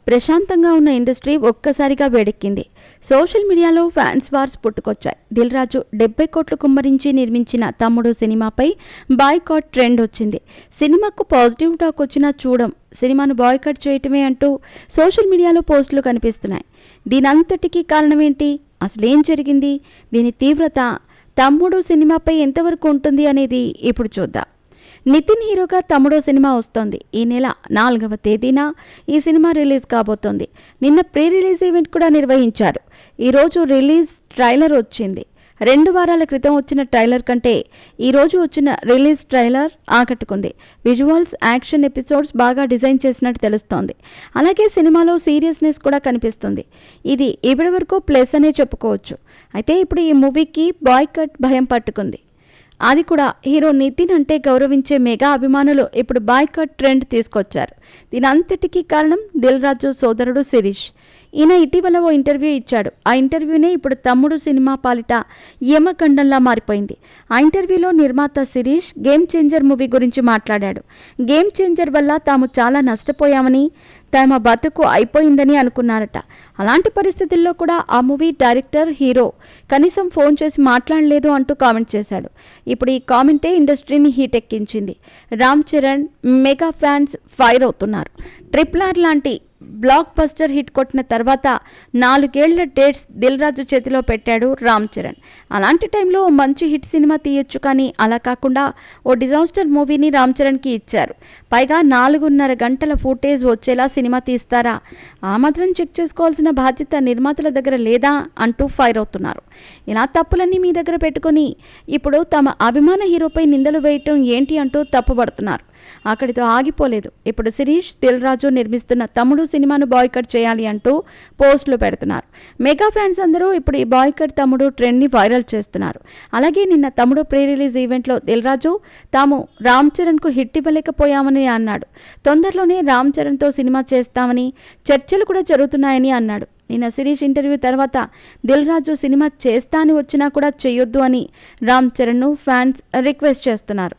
ప్రశాంతంగా ఉన్న ఇండస్ట్రీ ఒక్కసారిగా వేడెక్కింది. సోషల్ మీడియాలో ఫ్యాన్స్ వార్స్ పుట్టుకొచ్చాయి. దిల్ రాజు 70 కోట్లు కుమ్మరించి నిర్మించిన తమ్ముడు సినిమాపై బాయ్కాట్ ట్రెండ్ వచ్చింది. సినిమాకు పాజిటివ్ టాక్ వచ్చినా చూడం, సినిమాను బాయ్కాట్ చేయటమే అంటూ సోషల్ మీడియాలో పోస్టులు కనిపిస్తున్నాయి. దీనంతటికీ కారణమేంటి? అసలేం జరిగింది? దీని తీవ్రత తమ్ముడు సినిమాపై ఎంతవరకు ఉంటుంది అనేది ఇప్పుడు చూద్దాం. నితిన్ హీరోగా తమ్ముడు సినిమా వస్తోంది. ఈ నెల 4వ తేదీన ఈ సినిమా రిలీజ్ కాబోతోంది. నిన్న ప్రీ రిలీజ్ ఈవెంట్ కూడా నిర్వహించారు. ఈరోజు రిలీజ్ ట్రైలర్ వచ్చింది. 2 వారాల క్రితం వచ్చిన ట్రైలర్ కంటే ఈరోజు వచ్చిన రిలీజ్ ట్రైలర్ ఆకట్టుకుంది. విజువల్స్, యాక్షన్ ఎపిసోడ్స్ బాగా డిజైన్ చేసినట్టు తెలుస్తోంది. అలాగే సినిమాలో సీరియస్నెస్ కూడా కనిపిస్తుంది. ఇది ఇప్పటి వరకు ప్లస్ అనే చెప్పుకోవచ్చు. అయితే ఇప్పుడు ఈ మూవీకి బాయ్కట్ భయం పట్టుకుంది. అది కూడా హీరో నితిన్ అంటే గౌరవించే మెగా అభిమానులు ఇప్పుడు బాయ్కాట్ ట్రెండ్ తీసుకొచ్చారు. దీని అంతటికీ కారణం దిల్ రాజు సోదరుడు శిరీష్. ఈయన ఇటీవల ఓ ఇంటర్వ్యూ ఇచ్చాడు. ఆ ఇంటర్వ్యూనే ఇప్పుడు తమ్ముడు సినిమా పాలిట యమకండంలా మారిపోయింది. ఆ ఇంటర్వ్యూలో నిర్మాత శిరీష్ గేమ్ చేంజర్ మూవీ గురించి మాట్లాడాడు. గేమ్ చేంజర్ వల్ల తాము చాలా నష్టపోయామని, తమ బతుకు అయిపోయిందని అనుకున్నారట. అలాంటి పరిస్థితుల్లో కూడా ఆ మూవీ డైరెక్టర్, హీరో కనీసం ఫోన్ చేసి మాట్లాడలేదు అంటూ కామెంట్ చేశాడు. ఇప్పుడు ఈ కామెంటే ఇండస్ట్రీని హీట్ ఎక్కించింది. Ram Charan mega fans fire అవుతున్నారు. RRR లాంటి బ్లాక్ బస్టర్ హిట్ కొట్టిన తర్వాత 4 ఏళ్ల డేట్స్ దిల్ రాజు చేతిలో పెట్టాడు రామ్ చరణ్. అలాంటి టైంలో ఓ మంచి హిట్ సినిమా తీయొచ్చు, కానీ అలా కాకుండా ఓ డిజాస్టర్ మూవీని రామ్ చరణ్కి ఇచ్చారు. పైగా 4.5 గంటల ఫుటేజ్ వచ్చేలా సినిమా తీస్తారా? ఆ మాత్రం చెక్ చేసుకోవాల్సిన బాధ్యత నిర్మాతల దగ్గర లేదా అంటూ ఫైర్ అవుతున్నారు. ఇలా తప్పులన్నీ మీ దగ్గర పెట్టుకొని ఇప్పుడు తమ అభిమాన హీరోపై నిందలు వేయటం ఏంటి అంటూ తప్పుపడుతున్నారు. అక్కడితో ఆగిపోలేదు. ఇప్పుడు శిరీష్, దిల్ రాజు నిర్మిస్తున్న తమ్ముడు సినిమాను బాయ్కట్ చేయాలి అంటూ పోస్టులు పెడుతున్నారు. మెగా ఫ్యాన్స్ అందరూ ఇప్పుడు ఈ బాయ్కట్ తమ్ముడు ట్రెండ్ని వైరల్ చేస్తున్నారు. అలాగే నిన్న తమ్ముడు ప్రీ రిలీజ్ ఈవెంట్లో దిల్ రాజు తాము రామ్ చరణ్కు హిట్ ఇవ్వలేకపోయామని అన్నాడు. తొందరలోనే రామ్ చరణ్తో సినిమా చేస్తామని చర్చలు కూడా జరుగుతున్నాయని అన్నాడు. నిన్న శిరీష్ ఇంటర్వ్యూ తర్వాత దిల్ రాజు సినిమా చేస్తా అని వచ్చినా కూడా చేయొద్దు అని రామ్ చరణ్ను ఫ్యాన్స్ రిక్వెస్ట్ చేస్తున్నారు.